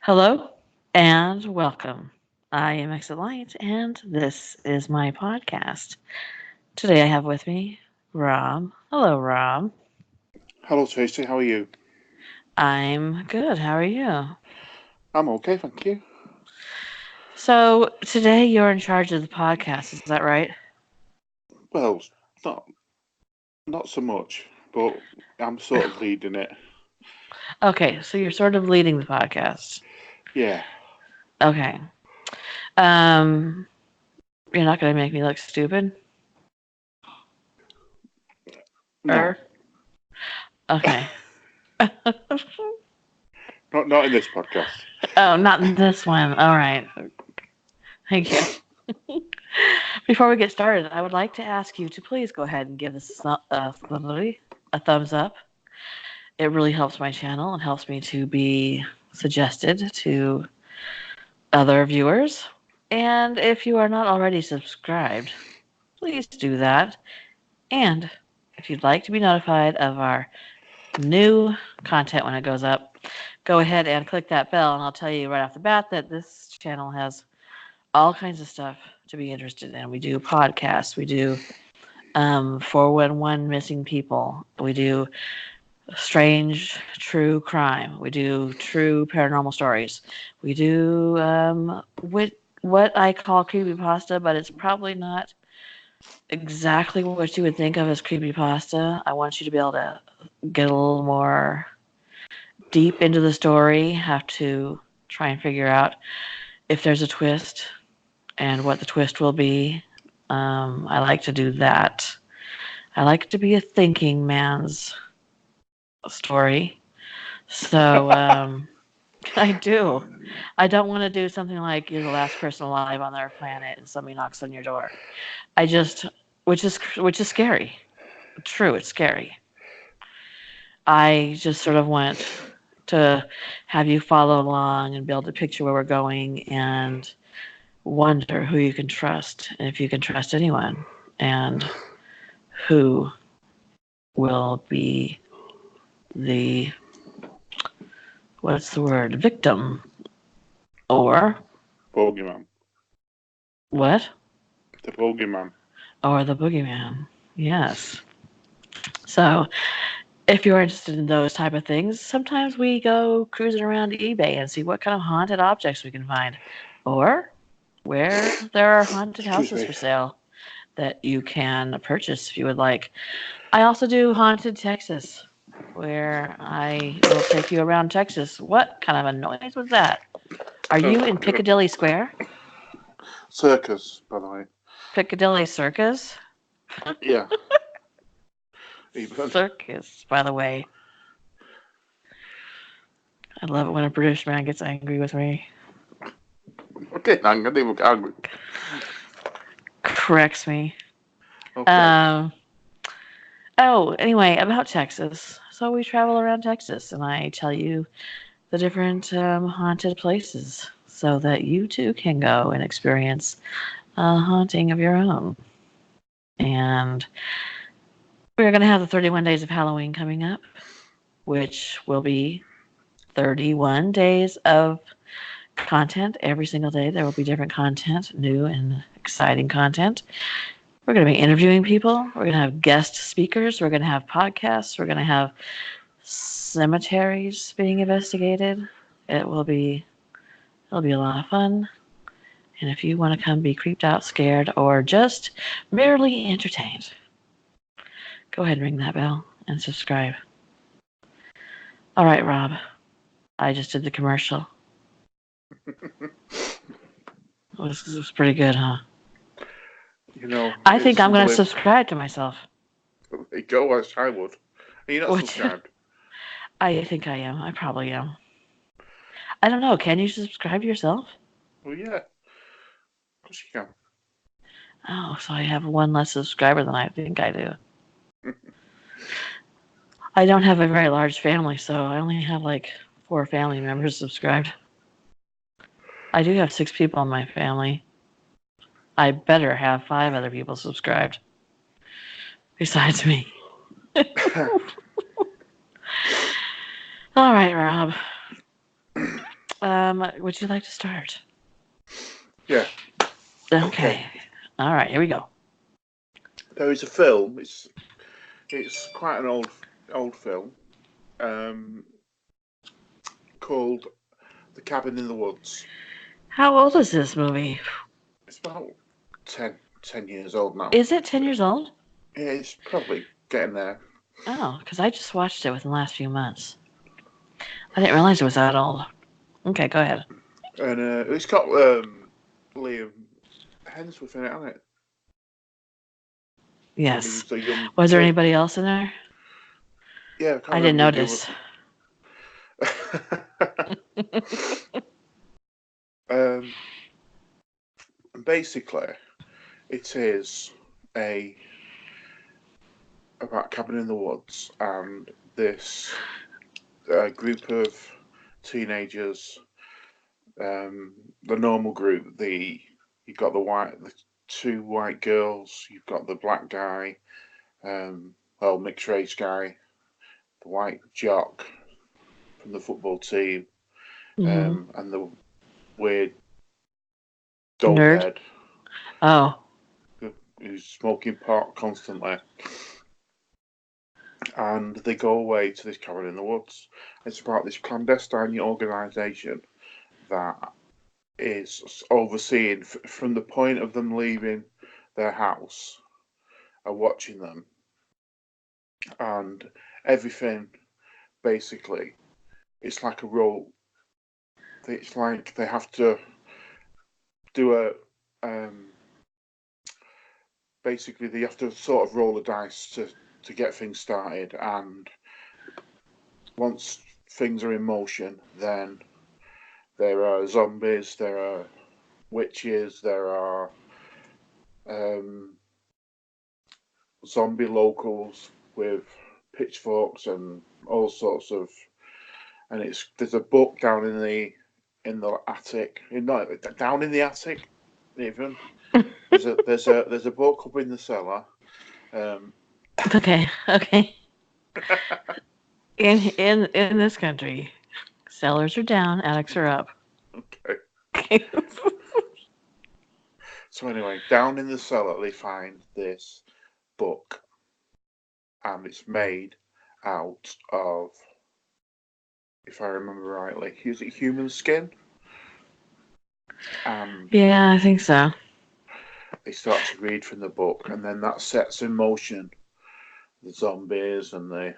Hello and welcome. I am Exit and this is my podcast. Today I have with me Rob. Hello, Rob. Hello, Tracy. How are you? I'm good. How are you? I'm okay, thank you. So, today you're in charge of the podcast, is that right? Well, not not so much, but I'm sort of leading it. Okay, so you're sort of leading the podcast. Yeah. Okay. Um, you're not going to make me look stupid? No. Er? Okay. Not in this podcast. Oh, not in this one. All right. Thank you. Before we get started, I would like to ask you to please go ahead and give this a thumbs up. It really helps my channel and helps me to be suggested to other viewers. And if you are not already subscribed, please do that. And if you'd like to be notified of our new content when it goes up, go ahead and click that bell, and I'll tell you right off the bat that this channel has all kinds of stuff to be interested in. We do podcasts, we do 411 missing people, we do strange true crime, we do true paranormal stories, we do what I call creepypasta, but it's probably not exactly what you would think of as creepypasta. I want you to be able to get a little more deep into the story, have to try and figure out if there's a twist and what the twist will be. I like to do that. I like to be a thinking man's story. So I do. I don't want to do something like you're the last person alive on their planet and somebody knocks on your door. I just, which is scary. True, it's scary. I just sort of want to have you follow along and be able to picture where we're going and wonder who you can trust and if you can trust anyone and who will be the what's the word victim or Bogeyman. what The Bogeyman. or the boogeyman. Yes. So if you're interested in those type of things, sometimes we go cruising around eBay and see what kind of haunted objects we can find, or where there are haunted Excuse houses me. for sale that you can purchase if you would like. I also do haunted Texas, where I will take you around Texas. What kind of a noise was that? Are Oh, you in Piccadilly Square? circus, by the way. Piccadilly Circus? Yeah. Even. Circus, by the way. I love it when a British man gets angry with me. Okay, I'm gonna even angry. Corrects me. Okay. Um, anyway, about Texas. So we travel around Texas, and I tell you the different haunted places so that you too can go and experience a haunting of your own. And we're going to have the 31 days of Halloween coming up, which will be 31 days of content. Every single day, there will be different content, new and exciting content. We're going to be interviewing people. We're going to have guest speakers. We're going to have podcasts. We're going to have cemeteries being investigated. It will be it'll be a lot of fun. And if you want to come be creeped out, scared, or just merely entertained, go ahead and ring that bell and subscribe. All right, Rob. I just did the commercial. It was pretty good, huh? You know, I think it's I'm going to unbelievable. subscribe to myself. There you go, as I would. Are you not Which subscribed? I think I am. I probably am. I don't know. Can you subscribe to yourself? Well, yeah. Of course you Oh, so I have one less subscriber than I think I do. I don't have a very large family, so I only have like 4 family members subscribed. I do have 6 people in my family. I better have 5 other people subscribed besides me. can. All right, Rob. Would you like to start? Yeah. Okay. Okay. All right, here we go. There is a film. It's quite an old film. Um, called The Cabin in the Woods. How old is this movie? It's about 10 years old now. Is it 10 years old? Yeah, it's probably getting there. Oh, because I just watched it within the last few months. I didn't realize it was that old. Okay, go ahead. And it's got Liam Hemsworth in it, hasn't it? When he Yes. was a young Was there kid. anybody else in there? Yeah, I can't I didn't remember who notice. the other. Basically, it is a about cabin in the woods and this group of teenagers, the normal group. You've got the two white girls. You've got the black guy, mixed race guy, the white jock from the football team, Hmm. and the weird dope Nerd? head Oh. who's smoking pot constantly. And they go away to this cabin in the woods. It's about this clandestine organisation that is overseeing from the point of them leaving their house and watching them, and everything basically. It's like a role. It's like they have to do a basically they have to sort of roll the dice to get things started, and once things are in motion, then there are zombies, there are witches, there are um, zombie locals with pitchforks and all sorts of. And it's there's a book down in the attic, down in the attic, even. There's a book up in the cellar. Um, Okay, okay. In this country, sellers are down, attics are up. okay. Okay. So anyway, down in the cellar they find this book, and it's made out of, if I remember rightly, is it human skin? And Yeah, I think so. they start to read from the book, and then that sets in motion the zombies and the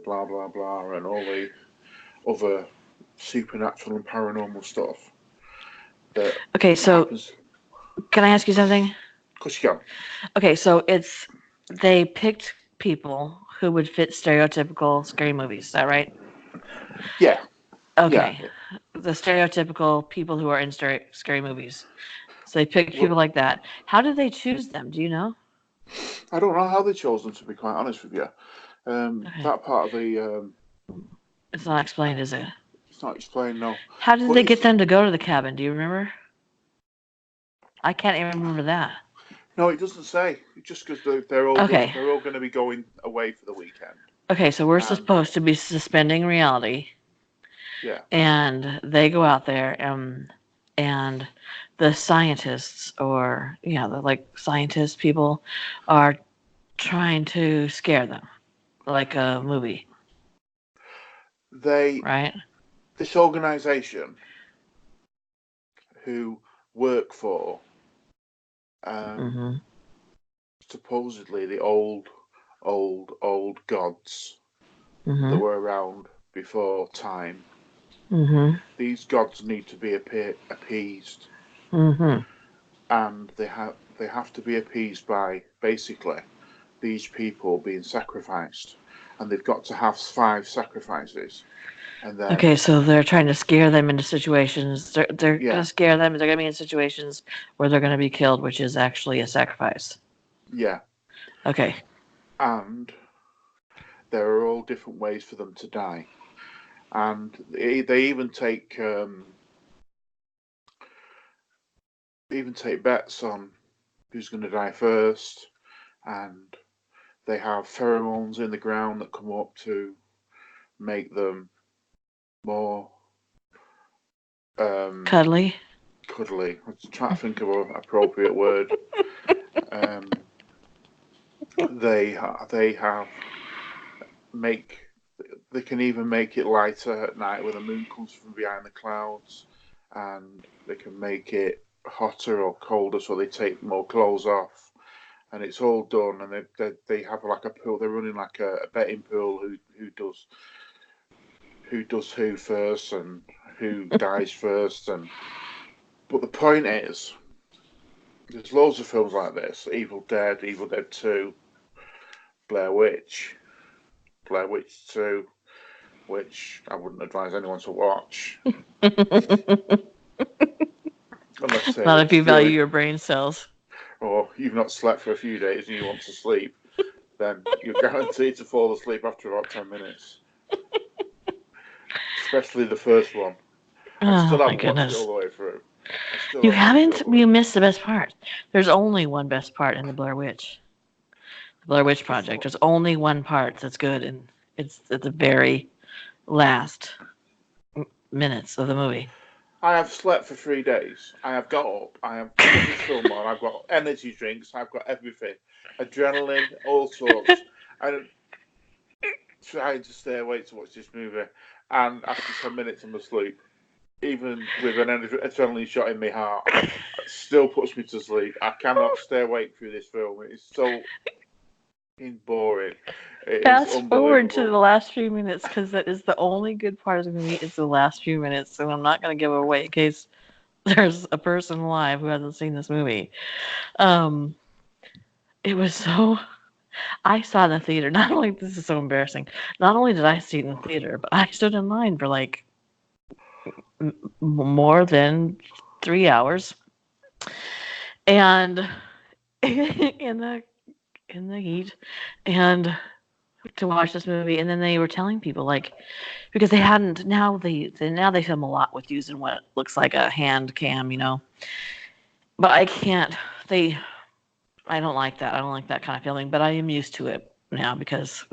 blah blah blah and all the other supernatural and paranormal stuff that Okay, so happens. can I ask you something? Of course you can. Okay, so they picked people who would fit stereotypical scary movies. Is that right? Yeah, yeah. Okay, the stereotypical people who are in scary movies. So they picked Well, people like that. How did they choose them? Do you know? I don't know how they chose them, to be quite honest with you. Okay, That part of the it's not explained, is it? it's not explained, no. How did But they get it's them to go to the cabin? Do you remember? I can't even remember that. no, it doesn't say. It's just because Okay, they're all going to be going away for the weekend, okay, so we're and supposed to be suspending reality, yeah, and they go out there and the scientists or yeah the like scientist people are trying to scare them like a movie, they right? this organisation who work for um, Mhm. supposedly the old gods that Mhm. were around before time. Mhm. These gods need to be appeased, Mhm. and they have to be appeased by basically these people being sacrificed, and they've got to have 5 sacrifices, and then Okay, so they're trying to scare them into situations. They're gonna yeah, scare them. They're gonna be in situations where they're gonna be killed, which is actually a sacrifice. yeah, Okay. and there are all different ways for them to die, and they even take bets on who's going to die first, and they have pheromones in the ground that come up to make them more Cuddly. Cuddly. I'm just trying to think of an appropriate word. Um, they have make they can even make it lighter at night when the moon comes from behind the clouds, and they can make it hotter or colder so they take more clothes off, and it's all done. And they have like a pool. They're running like a betting pool who does who first and who dies first. And but the point is, there's loads of films like this: Evil Dead Two, Blair Witch, Blair Witch Two, which I wouldn't advise anyone to watch unless Not they're if you value still, your brain cells. or you've not slept for a few days and you want to sleep, then you're guaranteed to fall asleep after about 10 minutes. Especially the first one. I still Oh my haven't watched it all goodness. the way through. I still You haven't watched it haven't? all the way You through. missed the best part. There's only one best part in the Blair Witch. The Blair Witch I Project. thought There's only one part that's good, and it's at the very last minutes of the movie. I have slept for 3 days. I have got up. I have put this film on. I've got energy drinks. I've got everything, adrenaline, all sorts. And trying to stay awake to watch this movie. And after 10 minutes, I'm asleep. Even with an adrenaline shot in my heart, it still puts me to sleep. I cannot stay awake through this film. It is so boring. It is Fast forward to unbelievable. the last few minutes because that is the only good part of the movie. Is the last few minutes, so I'm not going to give it away in case there's a person alive who hasn't seen this movie. Um, it was so. I saw it in the theater. Not only this is so embarrassing. Not only did I see it in the theater, but I stood in line for like more than 3 hours, and in the heat, and to watch this movie. And then they were telling people like because they hadn't now they film a lot with using what looks like a hand cam, But I can't. They I don't like that. I don't like that kind of filming. But I am used to it now because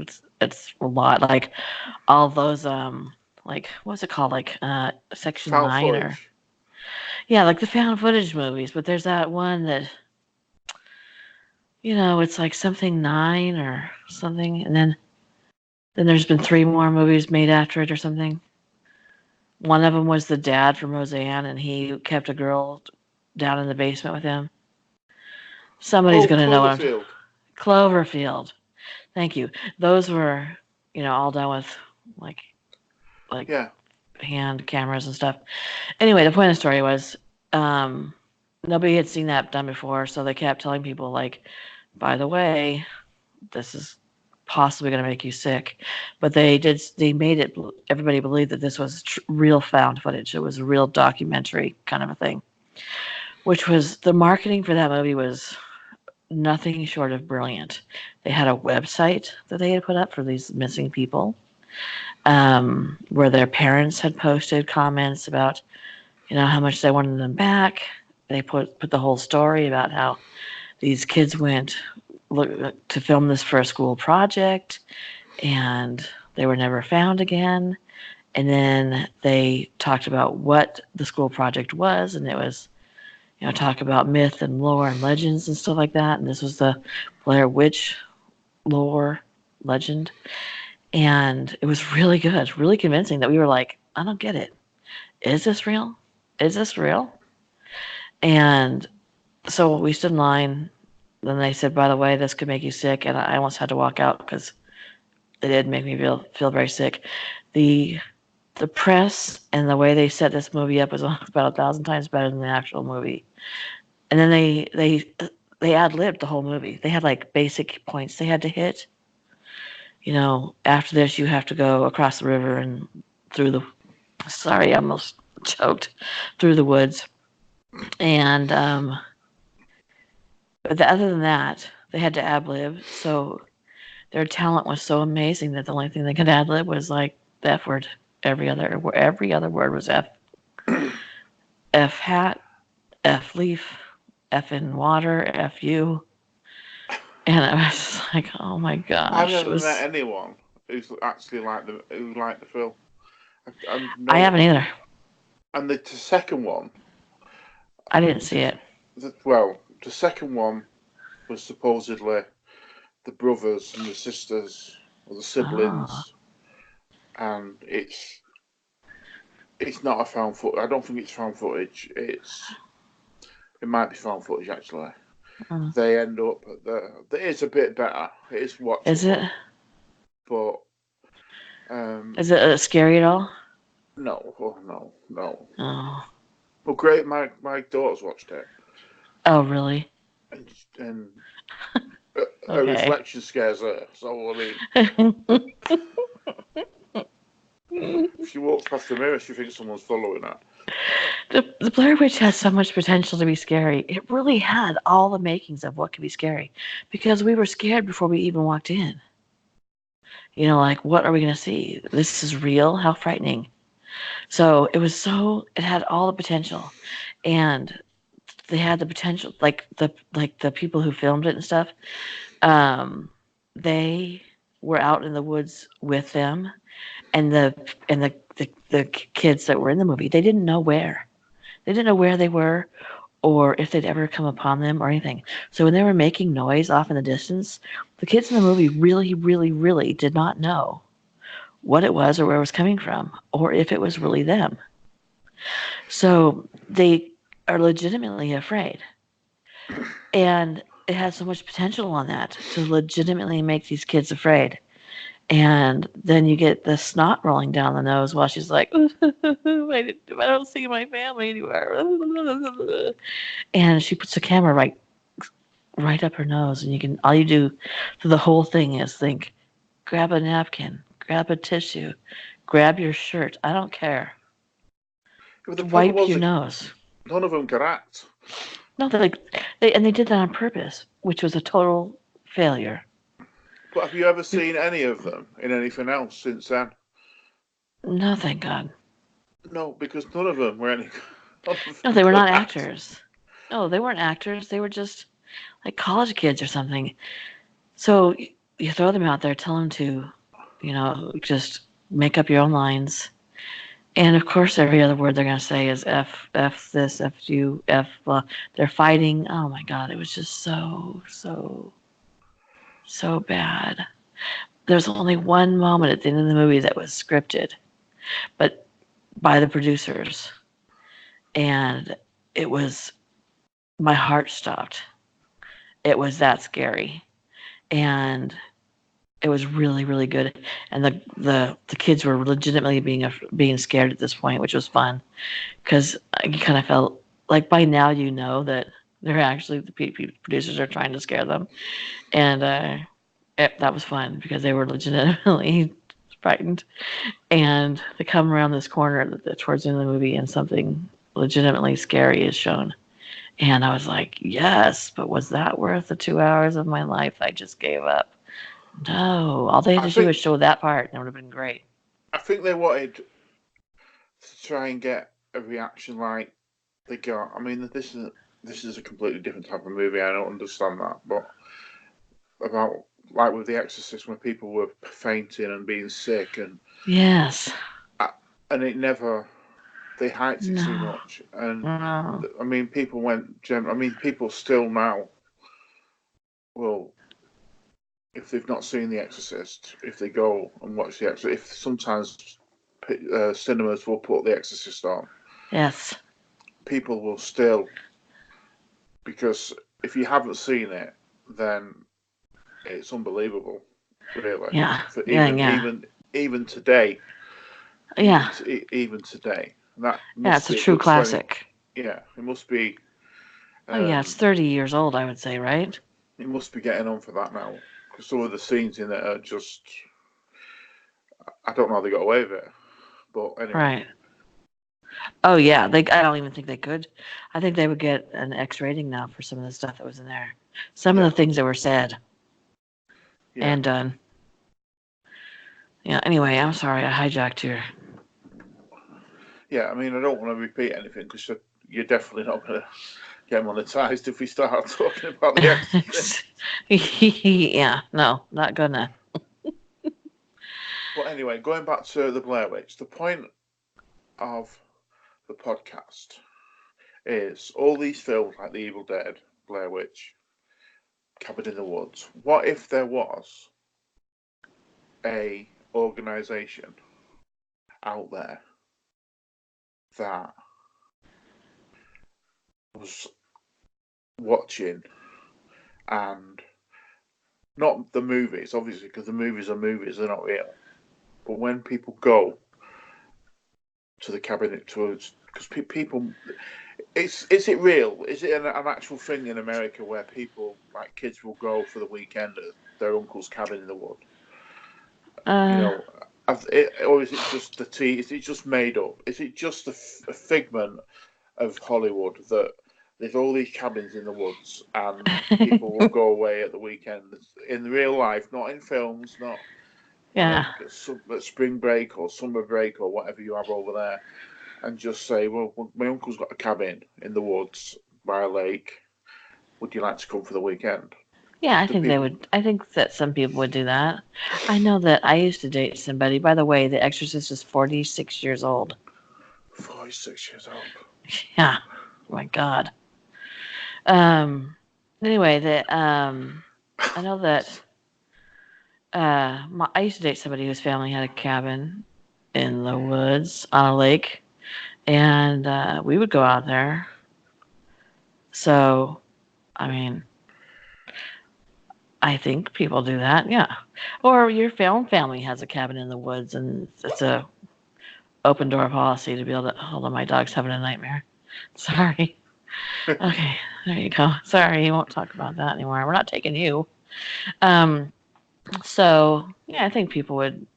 it's a lot. Like all those like what's it called, like Section Found 9 or footage. yeah, like the found footage movies. But there's that one that it's like something 9 or something, and then there's been 3 more movies made after it or something. One of them was the dad from Roseanne, and he kept a girl down in the basement with him. Somebody's Oh, gonna know what I'm. Cloverfield. Cloverfield. Thank you. Those were, all done with like like Yeah. hand cameras and stuff. Anyway, the point of the story was, um, nobody had seen that done before, so they kept telling people like, by the way, this is possibly going to make you sick. But they made it everybody believe that this was real found footage. It was a real documentary kind of a thing, which was the marketing for that movie was nothing short of brilliant. They had a website that they had put up for these missing people, where their parents had posted comments about how much they wanted them back. They put the whole story about how these kids went to film this for a school project and they were never found again. And then they talked about what the school project was, and it was, talk about myth and lore and legends and stuff like that. And this was the Blair Witch lore legend. And it was really good, really convincing that we were like, I don't get it. Is this real? Is this real? And so we stood in line. Then they said, by the way, this could make you sick. And I almost had to walk out because it did make me feel very sick. The the press and the way they set this movie up was about 1,000 times better than the actual movie. And then they ad libbed the whole movie. They had like basic points they had to hit. After this you have to go across the river and through the. Sorry, I almost choked through the woods. And but other than that, they had to ad lib. So their talent was so amazing that the only thing they could ad lib was like the F word. Every other word was F. F hat, F leaf, F in water, F you. And I was just like, oh my I've gosh. It never met was. anyone who's actually liked the film. I I know haven't either. And the second one, I didn't see it. the second one was supposedly the brothers and the sisters or the Oh, siblings, and it's not a found footage. I don't think it's found footage. It might be found footage actually. uh, They end up at it is a bit better. It is is it? watchable, but um, Is it scary at all? no, oh, no, no. Oh, Well, great. My daughter's watched it, oh, really? and her Okay. reflection scares her. So I mean, if she walks past the mirror, she thinks someone's following her. The Blair Witch has so much potential to be scary. It really had all the makings of what could be scary, because we were scared before we even walked in. Like, what are we going to see? This is real? How frightening. So it had all the potential. And they had the potential, like the people who filmed it and stuff, um, they were out in the woods with them, and the kids that were in the movie, they didn't know where they were, or if they'd ever come upon them or anything. So when they were making noise off in the distance, the kids in the movie really, really, really did not know what it was or where it was coming from, or if it was really them. So they are legitimately afraid. And it has so much potential on that to legitimately make these kids afraid. And then you get the snot rolling down the nose while she's like, I don't see my family anywhere. And she puts the camera right up her nose, and all you do through the whole thing is think, grab a napkin, grab a tissue, grab your shirt. I don't care. But the problem Wipe was your that nose. none of them could act. No, they did that on purpose, which was a total failure. But have you ever seen any of them in anything else since then? No, thank God. No, because none of them were any. None of No, them they were could not act. actors. No, they weren't actors. They were just like college kids or something. So you throw them out there, tell them to, just make up your own lines. And of course, every other word they're going to say is F this, F you, F blah. They're fighting. Oh my God, it was just so, so, so bad. There's only one moment at the end of the movie that was scripted, but by the producers. And it was, my heart stopped. It was that scary. And it was really, really good. And the kids were legitimately being scared at this point, which was fun, because you kind of felt like by now that they're actually the producers are trying to scare them, and that was fun because they were legitimately frightened, and they come around this corner towards the end of the movie, and something legitimately scary is shown. And I was like, yes, but was that worth the 2 hours of my life I just gave up? No, all they had I to do was think show that part, and it would have been great. I think they wanted to try and get a reaction like they got. I mean, this is a completely different type of movie. I don't understand that, but about like with The Exorcist, when people were fainting and being sick, Yes. uh, and it never they hyped it too No. much, and No. I mean, people went. I mean, people still now will, if they've not seen The Exorcist, if they go and watch The Exorcist, if sometimes cinemas will put The Exorcist on, Yes. people will still, because if you haven't seen it, then it's unbelievable, really. Yeah. For Yeah. even Yeah. even even today, Yeah. even today, that Yeah. must It's a be a true good 20. classic. Yeah, it must be. Oh yeah, it's Um, 30 years old, I would say, right? it must be getting on for that now, because some of the scenes in it are just. I don't know how they got away with it, but anyway. Right. Oh yeah, I don't even think they could. I think they would get an X rating now for some of the stuff that was in there. Some of Yeah, the things that were said yeah, and done. Yeah. Anyway, I'm sorry I hijacked your. yeah. I mean, I don't want to repeat anything because you're definitely not going to get monetized if we start talking about The Exorcist. Yeah. No, not gonna. But anyway, going back to the Blair Witch, the point of the podcast is all these films like The Evil Dead, Blair Witch, Cabin in the Woods. What if there was a organisation out there that was watching and not the movies, obviously, because the movies are movies, they're not real. But when people go to the cabinet tours, because people, is it real? Is it an actual thing in America where people, like kids, will go for the weekend at their uncle's cabin in the wood? You Uh, know, or is it just the tea? Is it just made up? Is it just a figment of Hollywood that there's all these cabins in the woods and people will go away at the weekend in real life, not in films, not yeah. like spring break or summer break or whatever you have over there, and just say, well, my uncle's got a cabin in the woods by a lake. Would you like to come for the weekend? Yeah, I Do think they people would. I think that some people would do that. I know that I used to date somebody. By the way, The Exorcist is 46 years old. 46 years old? Yeah. Oh my God. Um. Anyway, I know that I used to date somebody whose family had a cabin in the woods on a lake, and we would go out there. So, I mean, I think people do that. Yeah. Or your own family has a cabin in the woods, and it's a open door policy to be able to. Hold on, my dog's having a nightmare. Sorry. Okay, there you go. Sorry, you won't talk about that anymore. We're not taking you. Um. So yeah, I think people in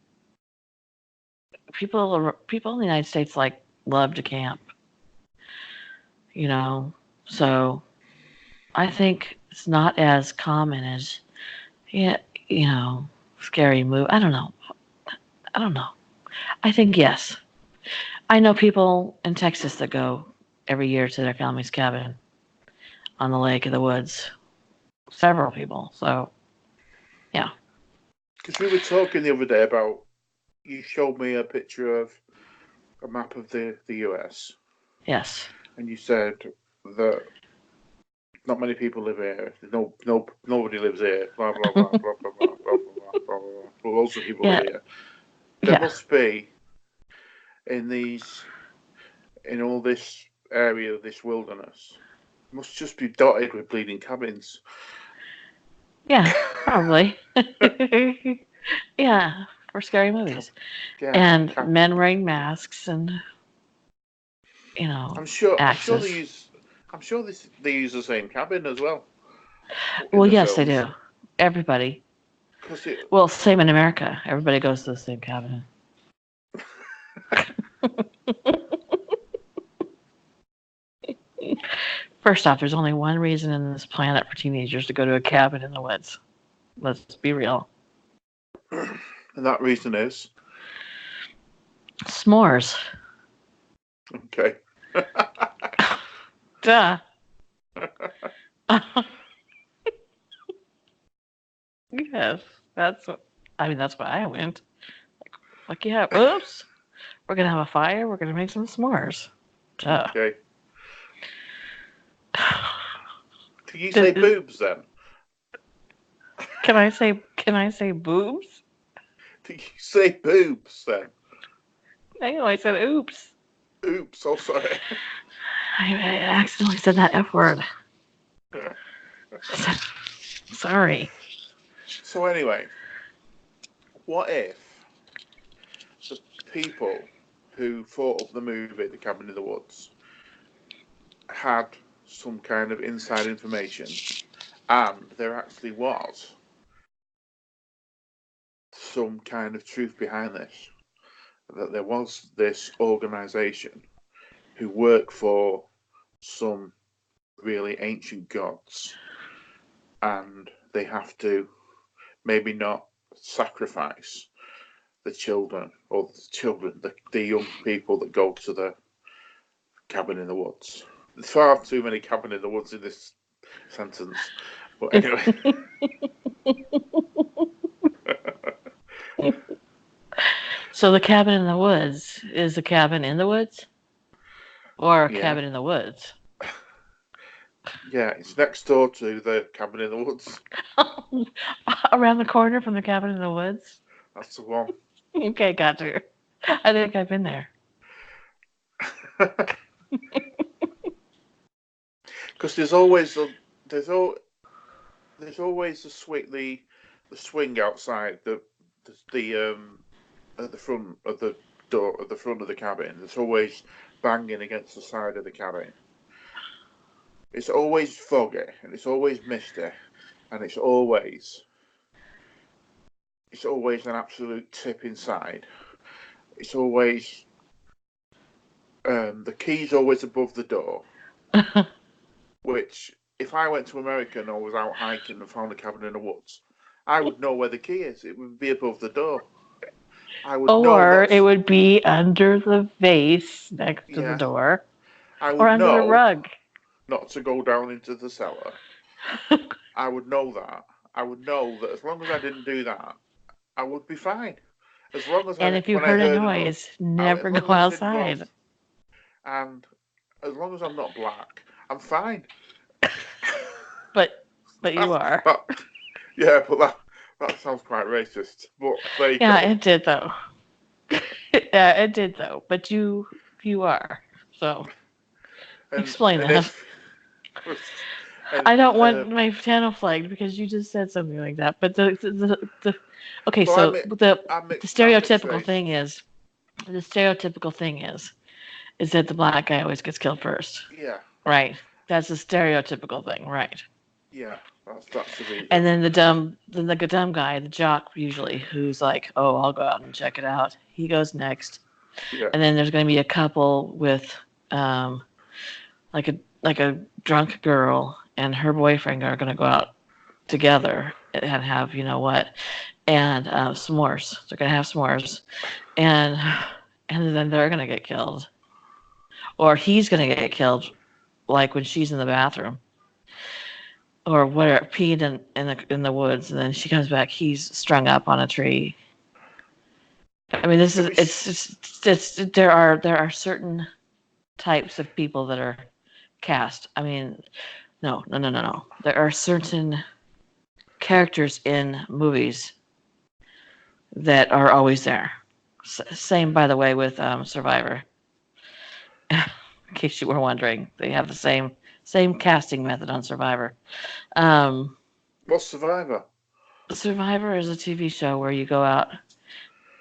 the United States like love to camp. You know. So I think it's not as common as yeah. You know, scary move. I don't know. I don't know. I think yes. I know people in Texas that go every year to their family's cabin on the lake in the woods. Several people. So, yeah. Because we were talking the other day about, you showed me a picture of a map of the US, Yes. and you said that not many people live here. Nobody lives here. Blah blah blah blah blah blah blah blah blah blah. But lots of people live Yeah. here. There Yeah. must be in these in all this area, this wilderness, must just be dotted with bleeding cabins. Yeah. Probably. Yeah. For scary Cab- movies. yeah, And men wearing masks and, you know, I'm sure. I'm sure they axes. use. I'm sure they use the same cabin as well in Well, the yes, they films. do. Everybody. Because it. Well, same in America. Everybody goes to the same cabin. First off, there's only one reason in this planet for teenagers to go to a cabin in the woods. Let's be real. And that reason is S'mores. okay. Duh. Yes, that's what. I mean, that's why I went. Like, yeah, oops, we're gonna have a fire. We're gonna make some s'mores. Duh. Okay. Can you say boobs then? Can I say? Can I say boobs? Did you say boobs then? I know I said oops. Oops. Oh, sorry. I accidentally said that F word. Sorry. So anyway, what if the people who thought up the movie The Cabin in the Woods had some kind of inside information, and there actually was some kind of truth behind this, that there was this organization who work for some really ancient gods, and they have to maybe not sacrifice the young people that go to the cabin in the woods. There's far too many cabin in the woods in this sentence. But anyway, So the cabin in the woods is the cabin in the woods. Or a Yeah, cabin in the woods. yeah, it's next door to the cabin in the woods. Around the corner from the cabin in the woods. That's the one. Okay, got you. I think I've been there. Because there's always the swing outside the at the front of the door at the front of the cabin. It's always banging against the side of the cabin. It's always foggy and it's always misty and it's always an absolute tip inside. It's always the key's always above the door, which if I went to America and I was out hiking and found a cabin in the woods, I would know where the key is. It would be above the door. I would know Or not it to, would be under the vase next to the yeah, door. I Or would under the know rug. not to go down into the cellar. I would know that. I would know that as long as I didn't do that, I would be fine. As long as And I, if you when I heard a heard a noise, noise, as never long go as I didn't go out, outside. and as long as I'm not black, I'm fine. But you That's, are. that, yeah, but that sounds quite racist. But there you Yeah, go. it did though. Yeah, it did though. But you are. So explain And that. if I and don't want my channel flagged because you just said something like that. But the okay, well, so the I'm mixed stereotypical race. thing is the stereotypical thing is that the black guy always gets killed first. Yeah, Right. That's the stereotypical thing, right? yeah, that's the reason. And then the dumb guy, the jock usually, who's like, oh, I'll go out and check it out. He goes next, Yeah, and then there's going to be a couple with um, like a drunk girl and her boyfriend are going to go out together and have you know what and s'mores. They're going to have s'mores, and and then they're going to get killed, or he's going to get killed, like when she's in the bathroom or whatever, peed in the woods, and then she comes back. He's strung up on a tree. I mean, this it is was it's there are certain types of people that are cast. I mean, no. There are certain characters in movies that are always there. Same, by the way, with Survivor. In case you were wondering, they have the same casting method on Survivor. Um, what's Survivor? Survivor is a TV show where you go out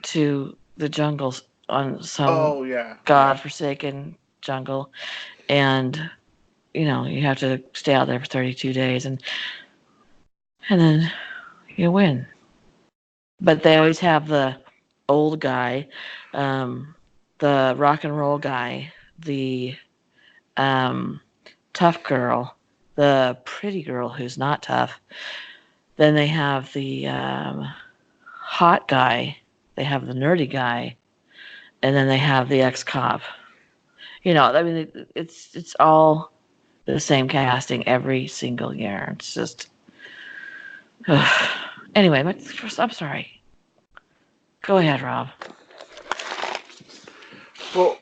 to the jungles on some Oh yeah, yeah. godforsaken jungle, and you have to stay out there for 32 days, and then you win. But they always have the old guy, um, the rock and roll guy, the um, tough girl, the pretty girl who's not tough. Then they have the hot guy. They have the nerdy guy, and then they have the ex-cop. I mean, it's all the same casting every single year. It's just anyway. But first, I'm sorry. Go ahead, Rob. But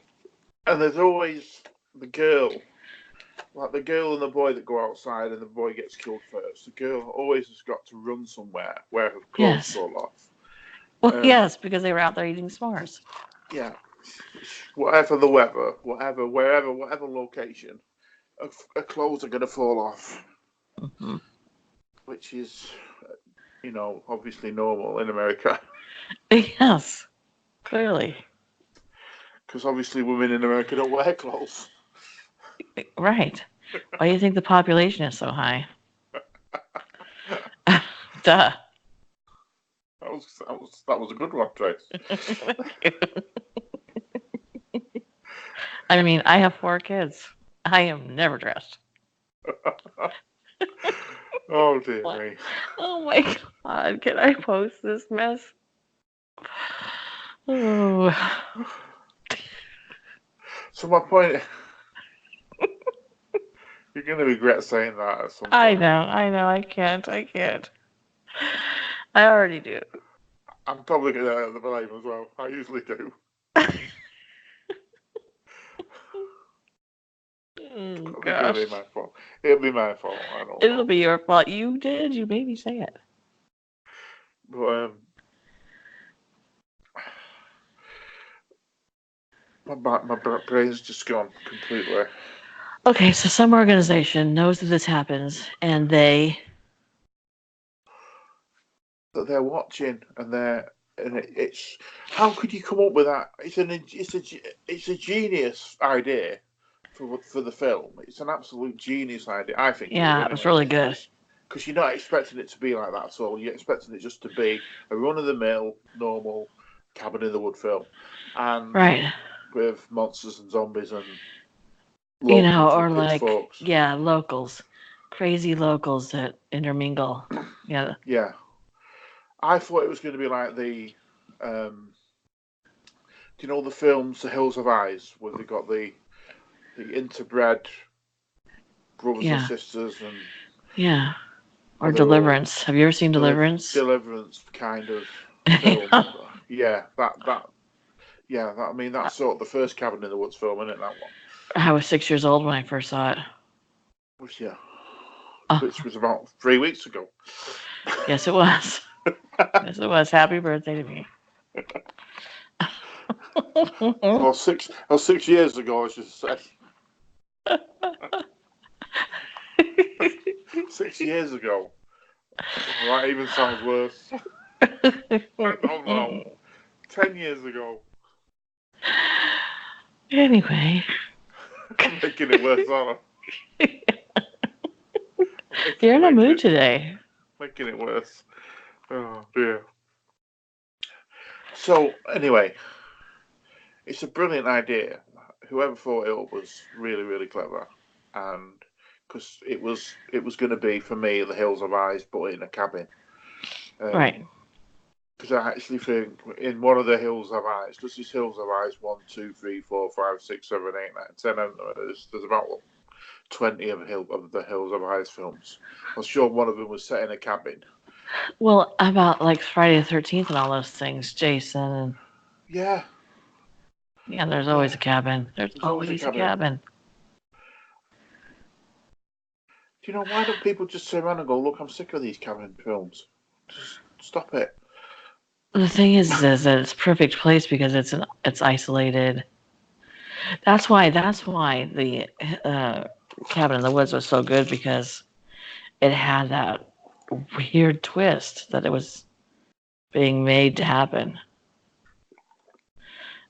and there's always the girl, like the girl and the boy that go outside, and the boy gets killed first. The girl always has got to run somewhere where her clothes Yes. fall off. Well, Um, yes, because they were out there eating s'mores. yeah, whatever the weather, whatever location, her clothes are gonna fall off, Hmm. which is, obviously normal in America. Yes, clearly. Because obviously women in America don't wear clothes. Right. Why do you think the population is so high? Duh. That was a good one, Trace. I mean, I have 4 kids. I am never dressed. Oh dear What? me. Oh my God. Can I post this mess? Oh. So my point, you're going to regret saying that at some I point. know, I know. I can't. I already do. I'm probably going to have the blame as well. I usually do. think it'll be gosh. my fault. It'll be my fault. I don't It'll know. be your fault. You did. You made me say it. But my brain's just gone completely. Okay, so some organization knows that this happens, and they, That they're watching and it's how could you come up with that? It's a genius idea for the film. It's an absolute genius idea. I think it is yeah, it was anyway. really good. Because you're not expecting it to be like that at all. You're expecting it just to be a run of the mill, normal cabin in the wood film, and Right. with monsters and zombies and You low know, country or like, folks. yeah, locals. Crazy locals that intermingle. Yeah. Yeah, I thought it was going to be like um, do you know the films The Hills of Eyes, where they got the interbred brothers and Yeah. sisters, and Yeah. Or they're all Deliverance. Have you ever seen Deliverance? deliverance kind of film. I Yeah, I mean that's sort of the first Cabin in the Woods film, isn't it? That one. was 6 years old when I first saw it. Which yeah, which Oh, was about 3 weeks ago. yes, it was. Yes, it was. Happy birthday to me. Or 6 years ago, I should say. 6 years ago. Oh, that even sounds worse. I don't know. 10 years ago. Anyway, I'm making it worse, aren't I? you're in a mood Making today. making it worse. Oh dear. So anyway, it's a brilliant idea. Whoever thought it up was really, really clever, and because it was going to be for me the Hills of Eyes, but in a cabin. Right. Because I actually think in one of the Hills of Eyes, does this Hills of Eyes 1, 2, 3, 4, 5, 6, 7, 8, 9, 10? And there's about 20 of the Hills of Eyes films. I'm sure one of them was set in a cabin. Well, about like Friday the 13th and all those things, Jason, and Yeah, yeah, there's yeah. always a cabin. There's There's always a always a cabin. cabin. Do you know why don't people just sit around and go, look, I'm sick of these cabin films. Just stop it. The thing is that it's a perfect place because it's isolated. That's why the cabin in the woods was so good because it had that weird twist that it was being made to happen.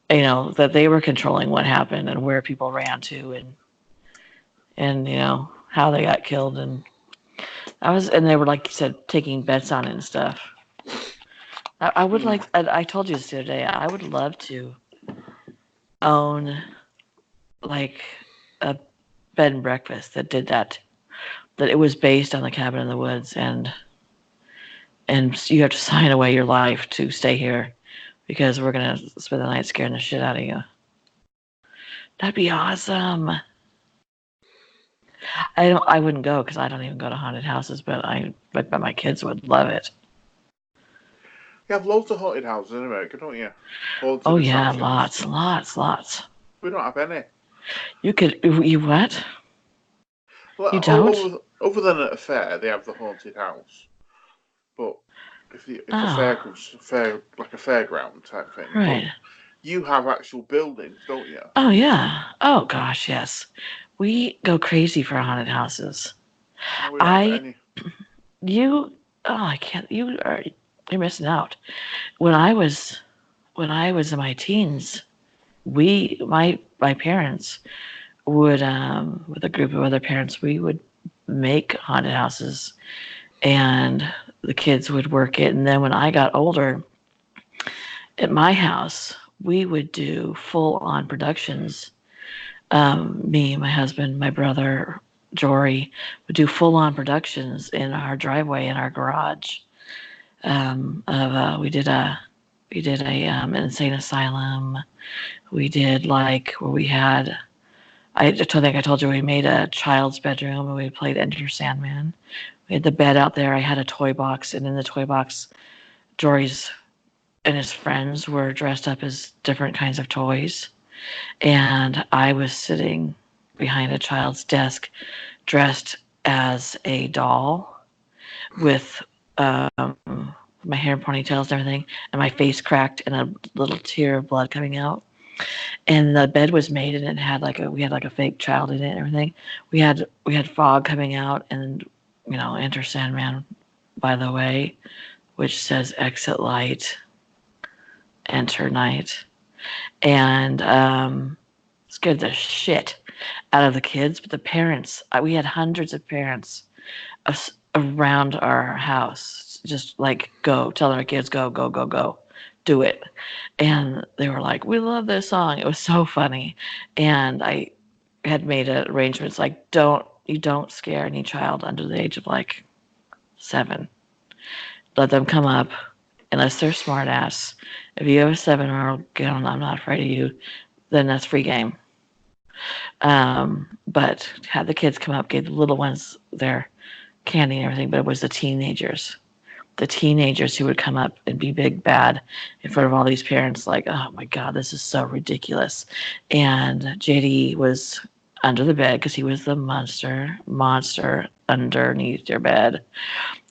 You know that they were controlling what happened and where people ran to and you know how they got killed and they were like you said taking bets on it and stuff. I would Mm. like I told you this the other day. I would love to own like a bed and breakfast that did that. That it was based on the cabin in the woods and you have to sign away your life to stay here because we're gonna spend the night scaring the shit out of you. That'd be awesome. I wouldn't go because I don't even go to haunted houses, but my kids would love it. You have loads of haunted houses in America, don't you? Oh Haunted yeah, attractions. lots, lots, lots. We don't have any. You what? You Well, don't? other than at a fair, they have the haunted house. But if a Oh, fair like a fairground type thing, but right. you have actual buildings, don't you? Oh yeah. Oh gosh, yes. We go crazy for haunted houses. No, we don't have I any. you oh I can't you're missing out. When I was in my teens, my parents would with a group of other parents we would make haunted houses and the kids would work it and then when I got older at my house we would do full on productions. Me, my husband, my brother, Jory would do full on productions in our driveway in our garage. We did a insane asylum. We did like where we had. I think I told you we made a child's bedroom and we played Enter Sandman. We had the bed out there. I had a toy box, and in the toy box, Jory's and his friends were dressed up as different kinds of toys. And I was sitting. behind a child's desk dressed as a doll with my hair and ponytails and everything, and my face cracked and a little tear of blood coming out. And the bed was made, and it had like we had like a fake child in it and everything. We had fog coming out, and enter Sandman, by the way, which says exit light, enter night, and scared the shit out of the kids. But the parents, we had hundreds of parents around our house, just like go telling our kids go go go go, do it, and they were like, we love this song. It was so funny, and I had made arrangements like don't scare any child under the age of like 7. Let them come up unless they're smart ass. If you have a 7-year-old girl, I'm not afraid of you, then that's free game. But had the kids come up, gave the little ones their candy and everything, but it was the teenagers who would come up and be big bad in front of all these parents, like, oh my god, this is so ridiculous. And JD was under the bed because he was the monster underneath your bed,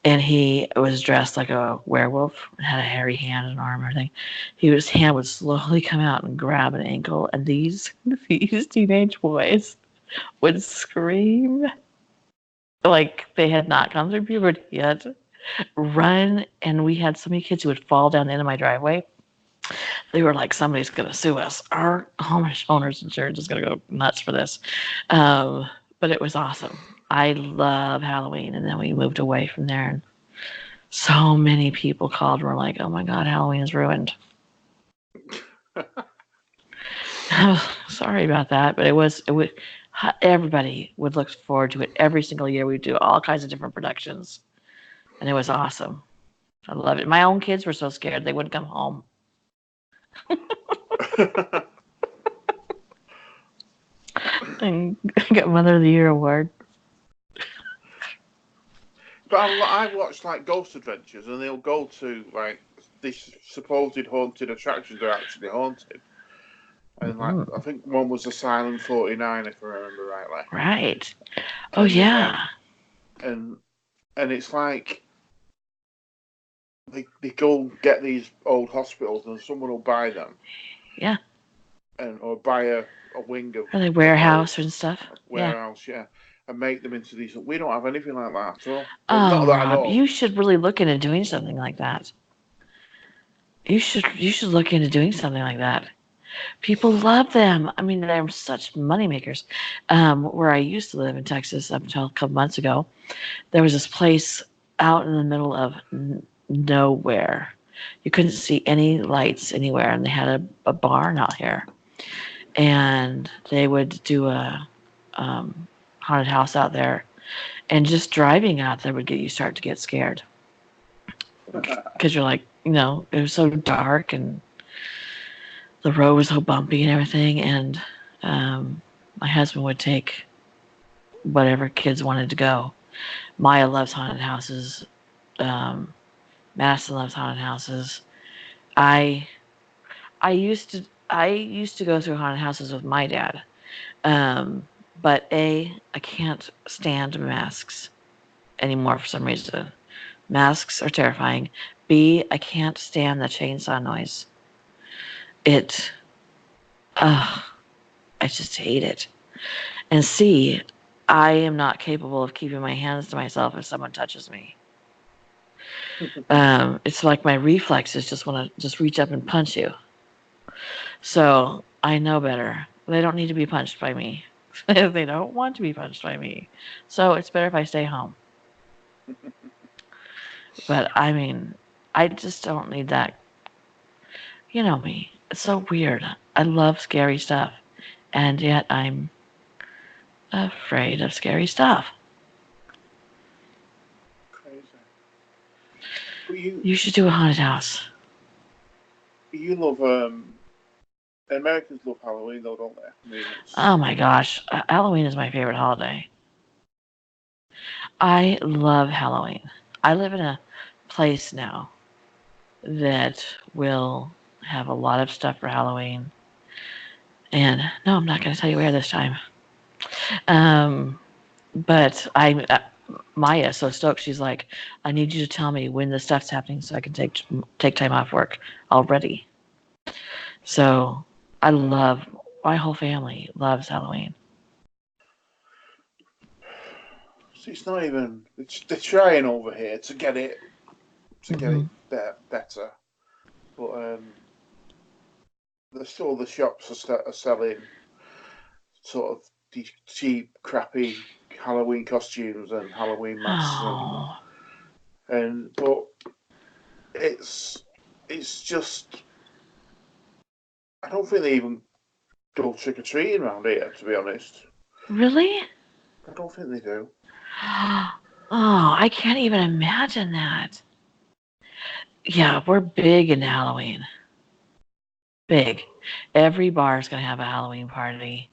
and he was dressed like a werewolf, had a hairy hand and arm and everything. His hand would slowly come out and grab an ankle, and these teenage boys would scream like they had not gone through puberty yet, run, and we had so many kids who would fall down into my driveway. They were like, somebody's going to sue us. Our homeowners insurance is going to go nuts for this. But it was awesome. I love Halloween, and then we moved away from there, and so many people called and were like, oh my god, Halloween is ruined. Sorry about that, but it was everybody would look forward to it every single year. We'd do all kinds of different productions, and it was awesome. I loved it. My own kids were so scared they wouldn't come home. And got Mother of the Year award. But I watched like Ghost Adventures, and they'll go to like these supposed haunted attractions they're actually haunted. And like I think one was Asylum 49, if I remember rightly. Right. Oh yeah. And it's like they go get these old hospitals, and someone will buy them. Yeah. Or buy a wing of or the warehouse and stuff. Warehouse, yeah. And make them into these. We don't have anything like that at all. Oh, not that I know Rob, of. you should really look into doing something like that. You should look into doing something like that. People love them. I mean, they're such moneymakers. Where I used to live in Texas up until a couple months ago, there was this place out in the middle of nowhere. You couldn't see any lights anywhere, and they had a barn out here. And they would do a haunted house out there. And just driving out there would get you start to get scared. Because you're like, it was so dark and the road was so bumpy and everything. And my husband would take whatever kids wanted to go. Maya loves haunted houses. Madison loves haunted houses. I used to go through haunted houses with my dad. But I can't stand masks anymore for some reason. Masks are terrifying. B, I can't stand the chainsaw noise. I just hate it. And C, I am not capable of keeping my hands to myself if someone touches me. It's like my reflexes just want to just reach up and punch you. So I know better. They don't need to be punched by me. They don't want to be punched by me. So it's better if I stay home. But I mean, I just don't need that. You know me. It's so weird. I love scary stuff. And yet I'm afraid of scary stuff. Crazy. But you should do a haunted house. You love Americans love Halloween though, don't they? I mean, oh my gosh, Halloween is my favorite holiday. I love Halloween. I live in a place now that will have a lot of stuff for Halloween. And no, I'm not going to tell you where this time. Um, but Maya's so stoked. She's like, I need you to tell me when this stuff's happening so I can take time off work already. So I love my whole family loves Halloween. So it's not even. They're trying over here to get Hmm. it better, but still the shops are selling sort of these cheap, crappy Halloween costumes and Halloween masks Oh, and but it's it's just I don't think they even go trick or treating around here. To be honest, really? I don't think they do. Oh, I can't even imagine that. Yeah, we're big in Halloween. Big. Every bar is going to have a Halloween party.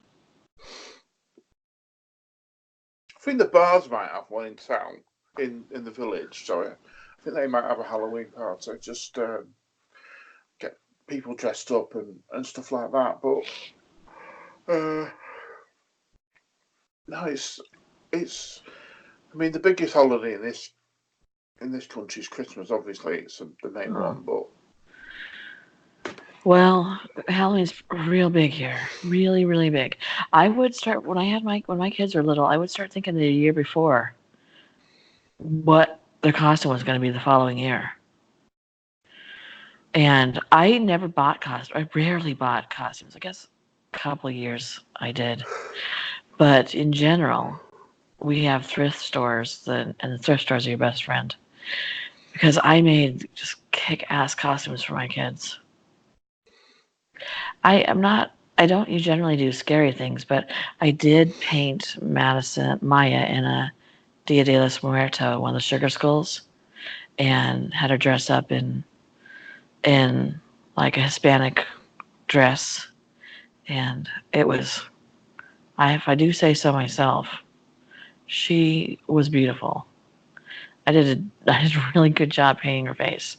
I think the bars might have one in town, in the village. Sorry, I think they might have a Halloween party. Just get people dressed up and stuff like that. But uh, no, it's. I mean, the biggest holiday in this country is Christmas. Obviously, it's the main Oh. one. But Well, Halloween's real big here. Really, really big. I would start when my kids were little, I would start thinking the year before what their costume was going to be the following year. And I never bought costumes. I rarely bought costumes. I guess a couple of years I did. But in general, we have thrift stores and the thrift stores are your best friend. Because I made just kick ass costumes for my kids. I don't generally do scary things, but I did paint Maya in a Dia de los Muertos, one of the sugar skulls, and had her dress up in like a Hispanic dress, and it was, if I do say so myself, she was beautiful. I did a really good job painting her face,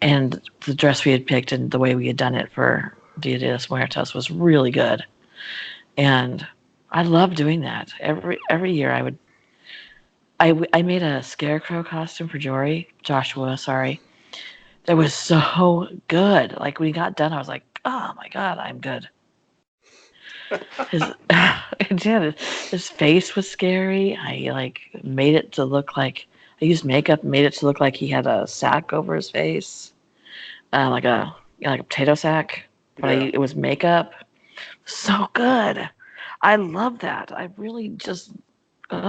and the dress we had picked and the way we had done it for Dia de los Muertos was really good, and I love doing that. Every year I made a scarecrow costume for Joshua, sorry. That was so good. Like when he got done, I was like, oh my god, I'm good. His yeah, his face was scary. I like made it to look like I used makeup, made it to look like he had a sack over his face, like a like a potato sack. But yeah, it was makeup. So good. I love that. I really just put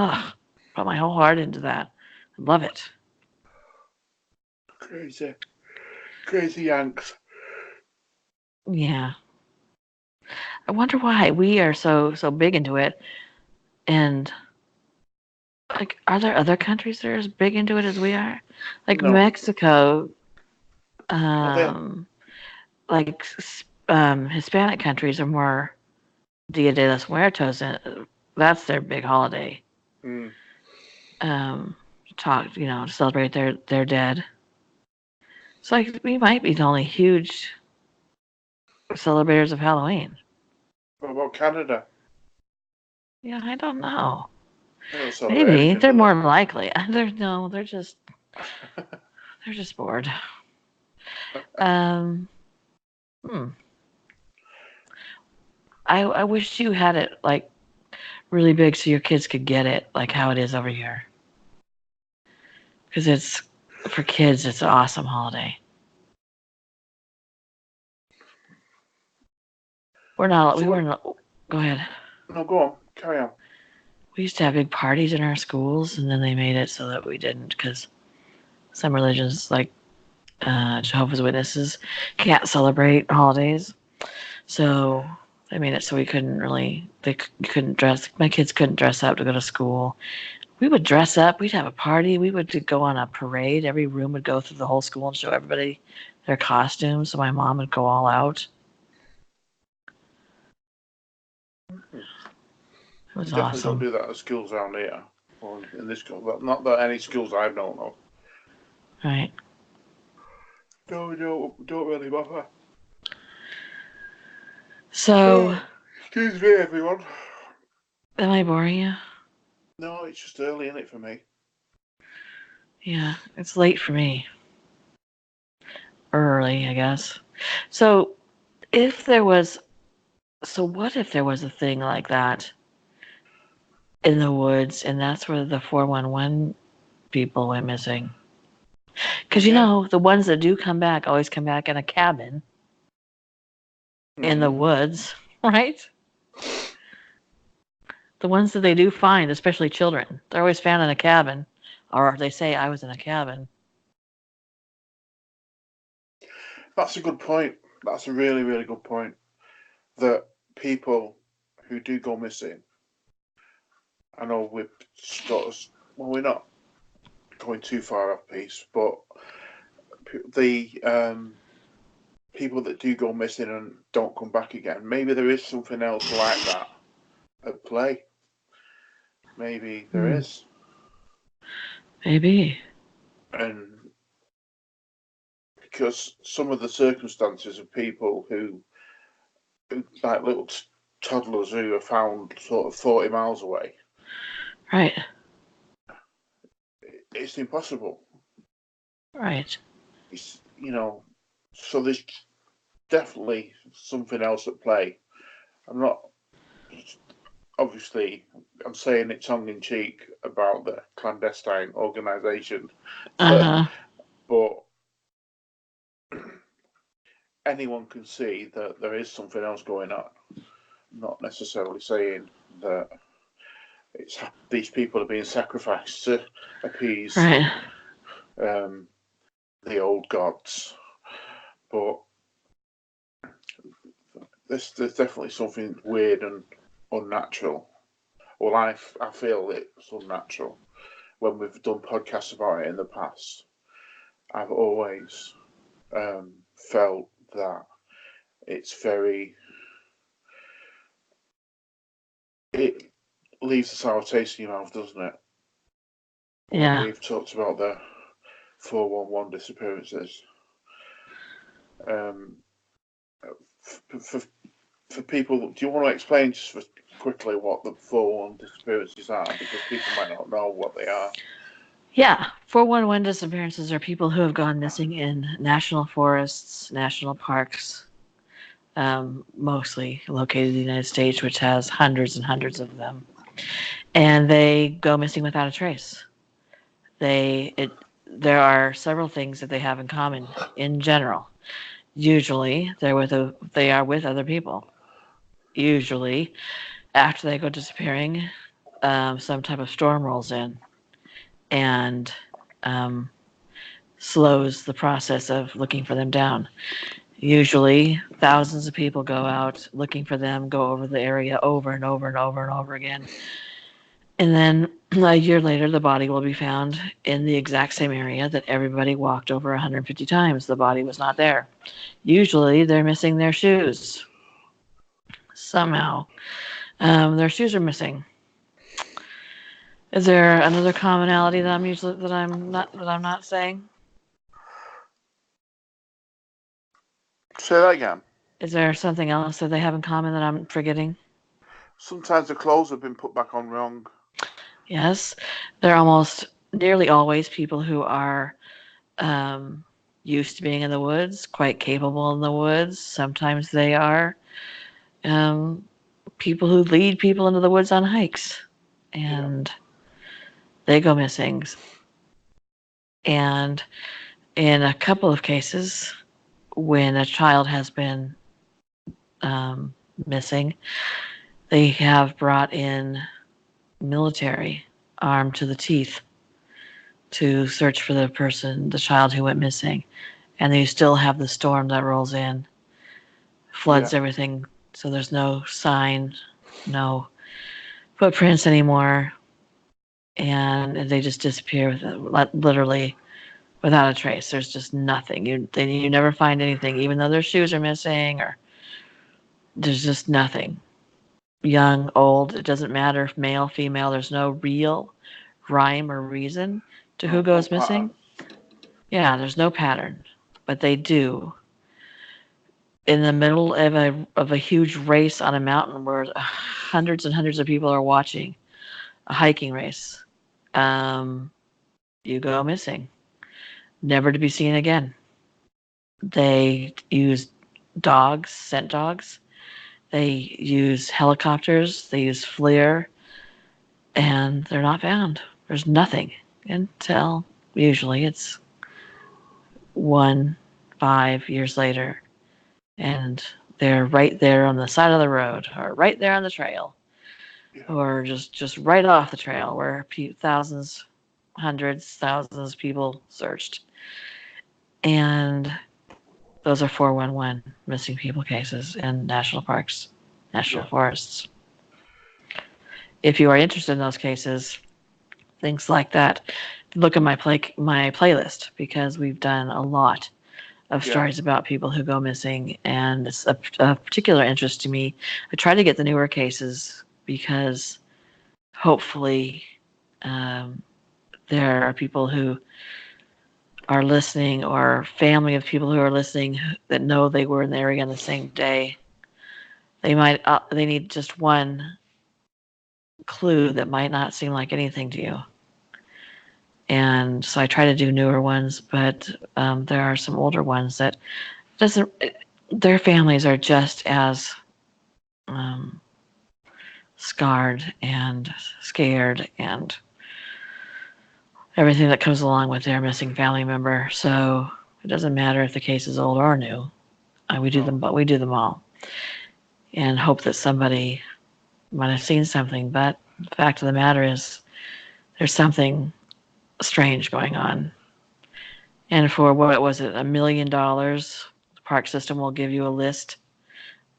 my whole heart into that. I love it. crazy, crazy Yanks. Yeah. I wonder why we are so big into it. And like, are there other countries that are as big into it as we are? Like No, Mexico, are they? um, like Hispanic countries are more Dia de los Muertos, and that's their big holiday. Mm. Um, to celebrate their dead. So like, we might be the only huge celebrators of Halloween. What about Canada? Yeah, I don't know. They don't celebrate Maybe anything, they're do more likely. They're no, they're just bored. Um, hmm. I wish you had it like really big so your kids could get it like how it is over here. Because it's for kids, it's an awesome holiday. so We what? weren't. Go ahead. No, go on, carry on. We used to have big parties in our schools, and then they made it so that we didn't because some religions like Jehovah's Witnesses can't celebrate holidays. So they made it so we couldn't really, couldn't dress, my kids couldn't dress up to go to school. We would dress up, we'd have a party, we would go on a parade. Every room would go through the whole school and show everybody their costumes. So my mom would go all out. Mm-hmm. It was We definitely don't awesome. do that at schools around here, or in this school. Well, not that any schools I've known of. Right. No, we don't really bother. So, Excuse me, everyone. Am I boring you? No, it's just early in it for me. Yeah, it's late for me. Early, I guess. So, if there was, so what if there was a thing like that in the woods, and that's where the 411 people went missing? Well, Because yeah. the ones that do come back always come back in a cabin in the Hmm. woods, right? The ones that they do find, especially children, they're always found in a cabin, or they say, I was in a cabin. That's a good point. That's a really, really good point. That people who do go missing, I know we're sort of, well, we're not going too far off piece, but the people that do go missing and don't come back again, maybe there is something else like that at play. Maybe there Hmm, is. maybe. And because some of the circumstances of people who like little toddlers who are found sort of 40 miles away, Right, it's impossible. right. It's, so there's definitely something else at play. I'm not, obviously, I'm saying it tongue in cheek about the clandestine organisation, Uh but, huh. but anyone can see that there is something else going on. I'm not necessarily saying that it's these people are being sacrificed to appease Right. um, the old gods, but there's definitely something weird and unnatural. Well, I feel it's unnatural. When we've done podcasts about it in the past, I've always felt that it's very, it leaves a sour taste in your mouth, doesn't it? When Yeah. we've talked about the 411 disappearances, um, for, for people, do you want to explain just for quickly what the 411 disappearances are? Because people might not know what they are. Yeah. 411 disappearances are people who have gone missing in national forests, national parks, mostly located in the United States, which has hundreds and hundreds of them. And they go missing without a trace. There are several things that they have in common in general. Usually, they are with other people. Usually, after they go disappearing, some type of storm rolls in and um, slows the process of looking for them down. Usually, thousands of people go out looking for them, go over the area over and over and over and over again. And then a year later, the body will be found in the exact same area that everybody walked over 150 times. The body was not there. Usually, they're missing their shoes somehow. Their shoes are missing. Is there another commonality that I'm not saying? Say that again. Is there something else that they have in common that I'm forgetting? Sometimes the clothes have been put back on wrong. Yes, they're almost nearly always people who are um, used to being in the woods, quite capable in the woods. Sometimes they are um, people who lead people into the woods on hikes, Yeah, and they go missing. And in a couple of cases, when a child has been missing, they have brought in military armed to the teeth to search for the child who went missing. And then you still have the storm that rolls in, yeah. floods everything, so there's no sign, no footprints anymore, and they just disappear literally without a trace. There's just nothing. You never find anything, even though their shoes are missing, or there's just nothing. Young, old, it doesn't matter if male, female. There's no real rhyme or reason to who No goes missing. pattern. Yeah, there's no pattern, but they do. in the middle of a huge race on a mountain where hundreds and hundreds of people are watching a hiking race. Um, you go missing, never to be seen again. They use dogs, scent dogs. They use helicopters. They use FLIR, and they're not found. There's nothing until usually it's 1, 5 years later, and they're right there on the side of the road, or right there on the trail, Yeah, or just right off the trail where thousands, hundreds, thousands of people searched. And those are 411 missing people cases in national parks, national yeah, forests. If you are interested in those cases, things like that, look at my playlist because we've done a lot of yeah, stories about people who go missing, and it's a particular interest to me. I try to get the newer cases because hopefully um, there are people who are listening or family of people who are listening that know they were in the area on the same day. They need just one clue that might not seem like anything to you. And so I try to do newer ones, but there are some older ones that doesn't. Their families are just as um, scarred and scared and everything that comes along with their missing family member. So it doesn't matter if the case is old or new. We do no, them, but we do them all, and hope that somebody might have seen something. But the fact of the matter is, there's something strange going on. And for what was it, $1 million, the park system will give you a list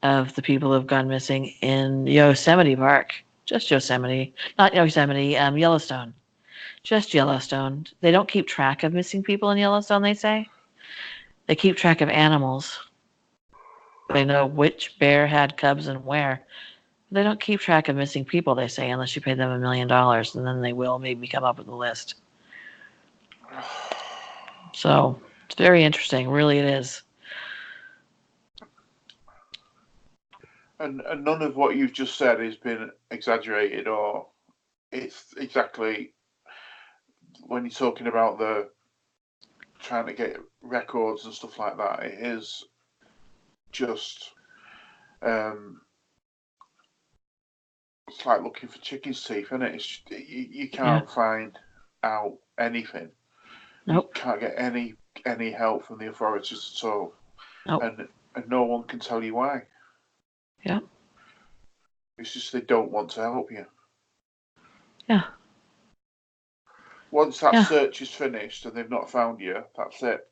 of the people who have gone missing in Yosemite Park. Just Yosemite, not Yosemite, Yellowstone. Just Yellowstone. They don't keep track of missing people in Yellowstone, they say. They keep track of animals. They know which bear had cubs and where. They don't keep track of missing people, they say, unless you pay them $1 million, and then they will maybe come up with a list. So it's very interesting, really it is. and none of what you've just said has been exaggerated, or it's exactly when you're talking about the trying to get records and stuff like that. It is just um, it's like looking for chicken's teeth, isn't it? You Yeah. can't find out anything. You Nope. can't get any help from the authorities at all, Nope. and no one can tell you why. Yeah. It's just they don't want to help you. Yeah. Once that Yeah. search is finished and they've not found you, that's it.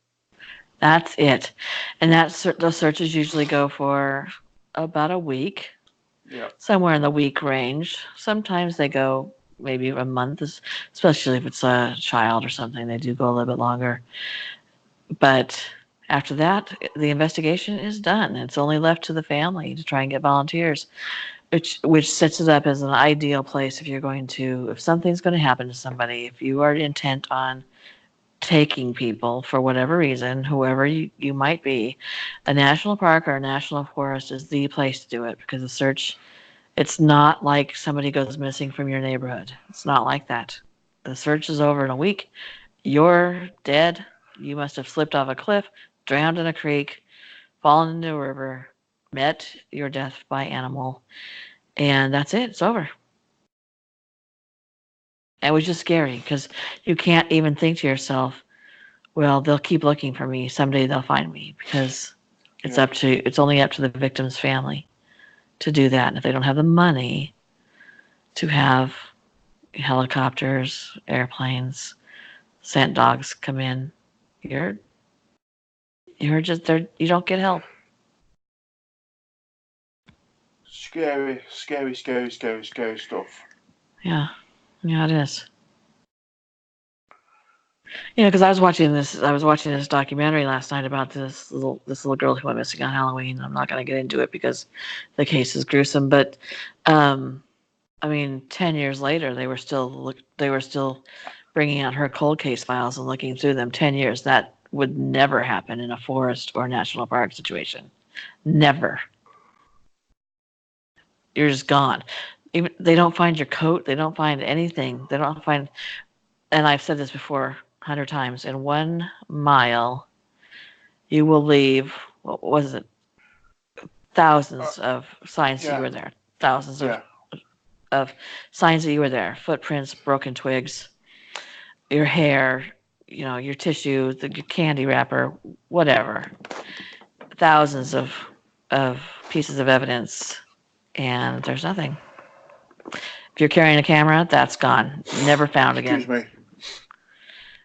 That's it. And those searches usually go for about a week, Yeah, somewhere in the week range. Sometimes they go maybe a month, especially if it's a child or something. They do go a little bit longer. But after that, the investigation is done. It's only left to the family to try and get volunteers, which sets it up as an ideal place if something's going to happen to somebody, if you are intent on taking people for whatever reason, whoever you might be, a national park or a national forest is the place to do it because the search, it's not like somebody goes missing from your neighborhood. It's not like that. The search is over in a week. You're dead. You must have slipped off a cliff, drowned in a creek, fallen into a river, met your death by animal, and that's it. It's over. It was just scary because you can't even think to yourself, well, they'll keep looking for me. Someday they'll find me because yeah. it's only up to the victim's family to do that. And if they don't have the money to have helicopters, airplanes, scent dogs come in, you're you're just there. You don't get help. Scary, scary, scary, scary, scary stuff. Yeah, yeah, it is. Because I was watching this documentary last night about this little girl who went missing on Halloween. I'm not going to get into it because the case is gruesome, but um, I mean, 10 years later, they were still bringing out her cold case files and looking through them. 10 years, that would never happen in a forest or national park situation. Never. You're just gone. Even they don't find your coat. They don't find anything. They don't find. And I've said this before 100 times. In 1 mile, you will leave. What was it? Uh, Thousands of signs that you yeah, were there. Thousands yeah. of signs that you were there. Footprints, broken twigs, your hair, your tissue, your candy wrapper, whatever. Thousands of pieces of evidence, and there's nothing. If you're carrying a camera, that's gone. Never found again. Excuse me.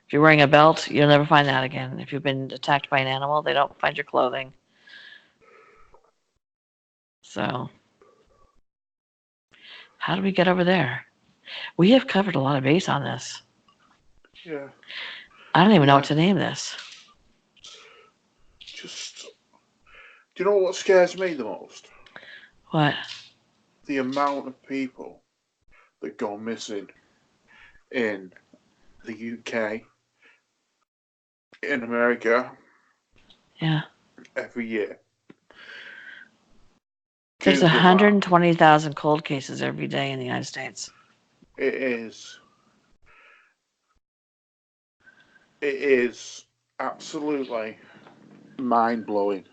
If you're wearing a belt, you'll never find that again. If you've been attacked by an animal, they don't find your clothing. So, how do we get over there? We have covered a lot of base on this. Yeah, I don't even know what yeah. to name this. Just, do you know what scares me the most? What? The amount of people that go missing in the UK, in America, Yeah. every year. There's Google that. 120,000 cold cases every day in the United States. It is. It is absolutely mind blowing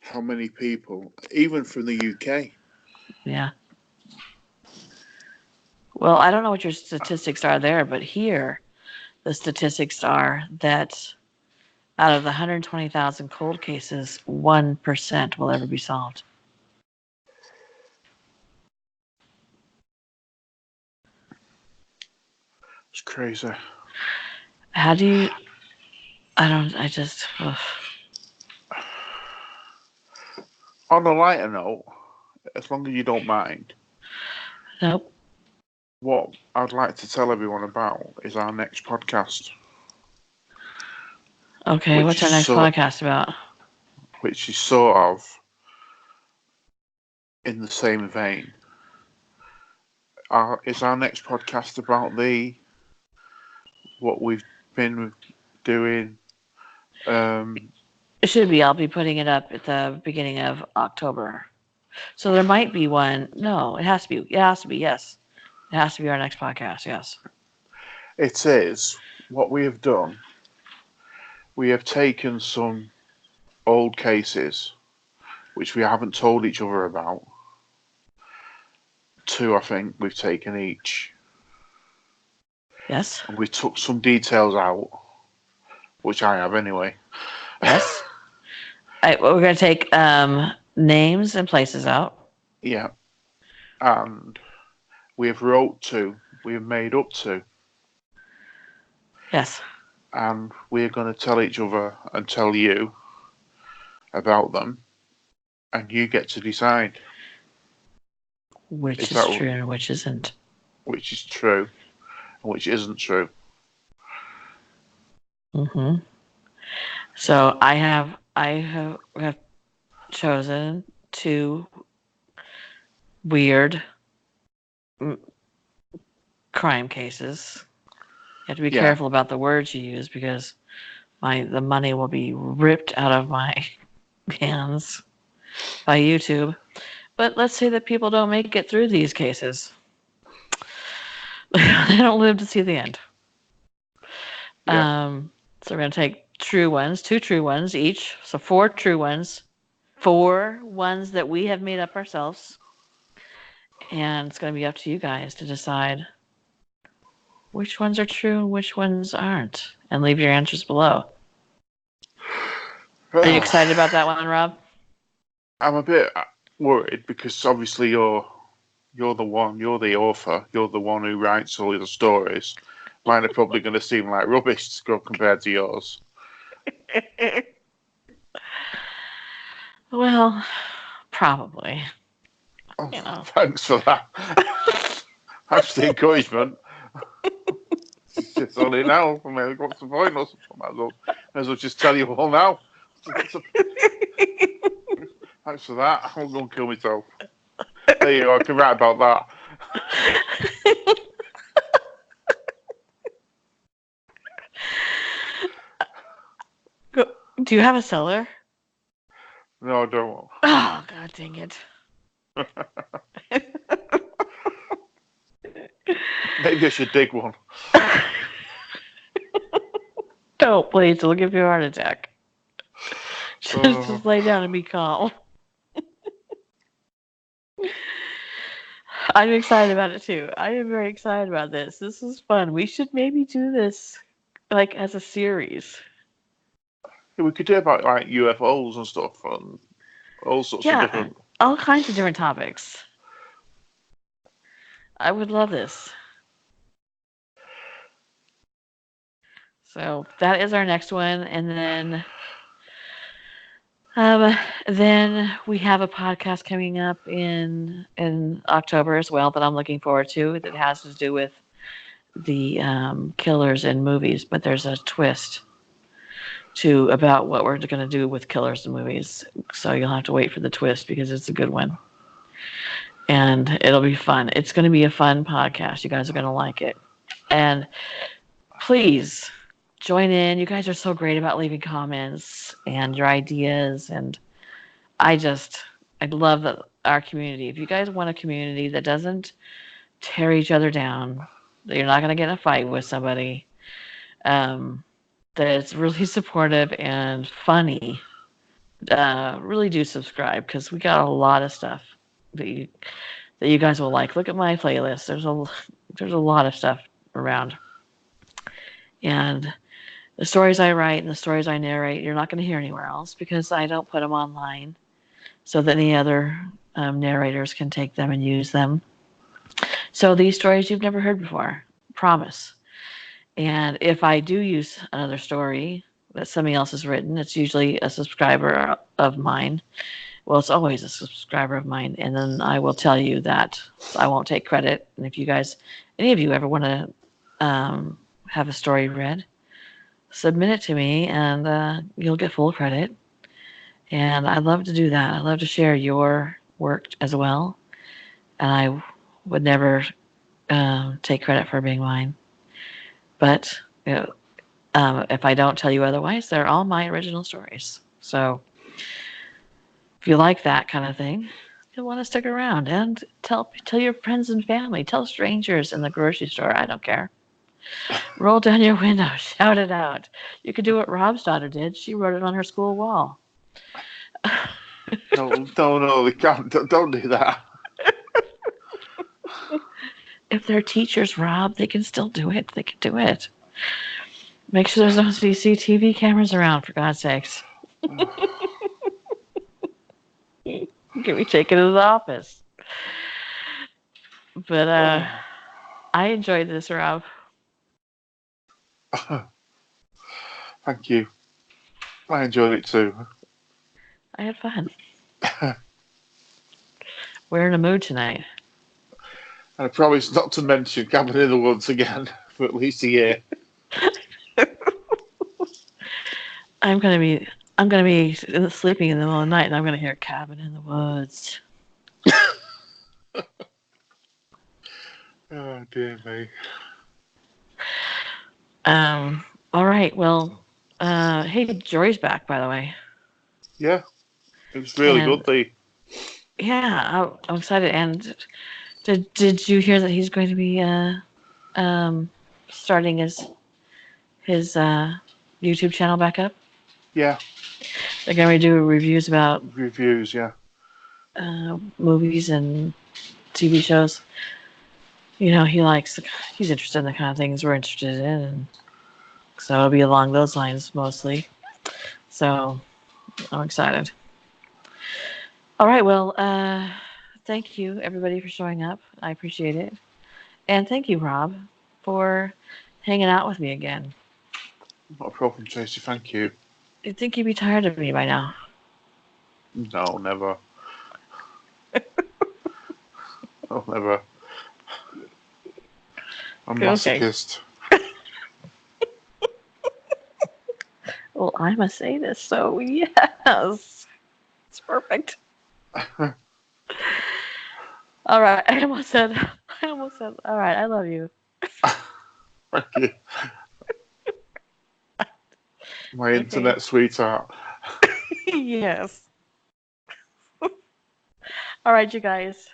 how many people, even from the UK. Yeah. Well, I don't know what your statistics are there, but here the statistics are that out of the 120,000 cold cases, 1% will ever be solved. It's crazy. How do you? I don't. I just. Ugh. On a lighter note, as long as you don't mind, Nope. what I'd like to tell everyone about is our next podcast, Okay. which What's is our next podcast about? sort of in the same vein. Is our next podcast about the what we've been doing? It should be. I'll be putting it up at the beginning of October. So there might be one. No, it has to be. It has to be. Yes. It has to be our next podcast. Yes. It is what we have done. We have taken some old cases which we haven't told each other about. Two, I think, we've taken each. Yes. And we took some details out, which I have anyway. Yes. Well, we're going to take names and places out. Yeah. And we have wrote two, we have made up two, Yes. and we're going to tell each other and tell you about them, and you get to decide. Which Is is that true and which isn't. which is true and which isn't true? Mm-hmm. So I have chosen two weird crime cases. You have to be Yeah. careful about the words you use because the money will be ripped out of my hands by YouTube. But let's say that people don't make it through these cases. They don't live to see the end. Yeah. So we're going to take true ones, two true ones each. So four true ones, four ones that we have made up ourselves. And it's going to be up to you guys to decide which ones are true and which ones aren't. And leave your answers below. Are you excited about that one, Rob? I'm a bit worried because obviously you're you're the author, you're the one who writes all the stories. Mine are probably going to seem like rubbish compared to yours. Well, probably. Oh, You know. thanks for that. Thanks for the encouragement. It's only now. I mean, what's the point? Might as well just tell you all now. Thanks for that. I'm going to kill myself. There you go. I can write about that. Do you have a cellar? No, I don't. Oh, God dang it. Maybe I should dig one. Don't, please. It'll give you a heart attack. Oh, Just lay down and be calm. I'm excited about it too. I am very excited about this. This is fun. We should maybe do this like as a series. yeah, we could do about like UFOs and stuff and all sorts of Yeah, different. all kinds of different topics. I would love this. So that is our next one, and um, then we have a podcast coming up in October as well that I'm looking forward to. That has to do with the killers in movies, but there's a twist to about what we're going to do with killers in movies. So you'll have to wait for the twist because it's a good one. And it'll be fun. It's going to be a fun podcast. You guys are going to like it. And please join in. You guys are so great about leaving comments and your ideas. And I love our community. If you guys want a community that doesn't tear each other down, that you're not going to get in a fight with somebody, um, that it's really supportive and funny, really do subscribe because we got a lot of stuff that you guys will like. Look at my playlist. There's a lot of stuff around, and the stories I write and the stories I narrate, you're not going to hear anywhere else because I don't put them online so that any other narrators can take them and use them. So these stories you've never heard before, promise. And if I do use another story that somebody else has written, it's usually a subscriber of mine. Well, it's always a subscriber of mine. And then I will tell you that I won't take credit. And if you guys, any of you ever want to have a story read, submit it to me and you'll get full credit. And I love to do that. I love to share your work as well. And I would never take credit for being mine. But if I don't tell you otherwise, they're all my original stories. So if you like that kind of thing, you'll want to stick around and tell your friends and family, tell strangers in the grocery store. I don't care. Roll down your window, shout it out. You could do what Rob's daughter did. She wrote it on her school wall. No, no, no, they can't. Don't do that. If they're teachers, Rob, they can still do it. They can do it. Make sure there's no CCTV cameras around, for God's sakes. Get me taken to the office. But I enjoyed this, Rob. Thank you. I enjoyed it too. I had fun. We're in a mood tonight. And I promise not to mention Cabin in the Woods again for at least a year. I'm gonna be I'm gonna be sleeping in the middle of the night, and I'm gonna hear "Cabin in the Woods." Oh dear me. All right. Well, hey, Jory's back, by the way, Yeah, it was really good. and The I'm excited. And did you hear that he's going to be starting his YouTube channel back up? yeah They're going to do reviews about reviews. Yeah, movies and TV shows. You know, he's interested in the kind of things we're interested in, and so it'll be along those lines mostly. So I'm excited. All right, well, thank you everybody for showing up. I appreciate it, and thank you, Rob, for hanging out with me again. not a problem, Tracy. Thank you. I think you'd be tired of me by now. No, never. No, never. I'm a Okay. masochist. Well, I'm a sadist, so yes, it's perfect. All right, I almost said. I almost said. All right, I love you. Thank you. My Okay. internet sweetheart. Yes. All right, you guys.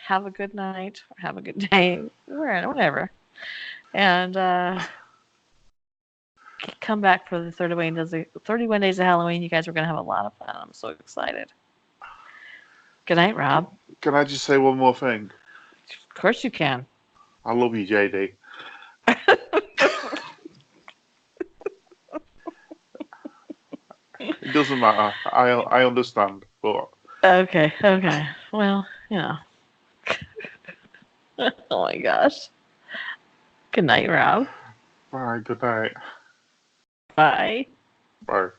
Have a good night. Or have a good day. Whatever. And come back for the 31 days of Halloween. You guys are going to have a lot of fun. I'm so excited. Good night, Rob. Can I just say one more thing? Of course you can. I love you, JD. It doesn't matter. I understand, but Okay, okay. Well, you know. Oh my gosh. Good night, Rob. bye. Good night. Bye. Bye.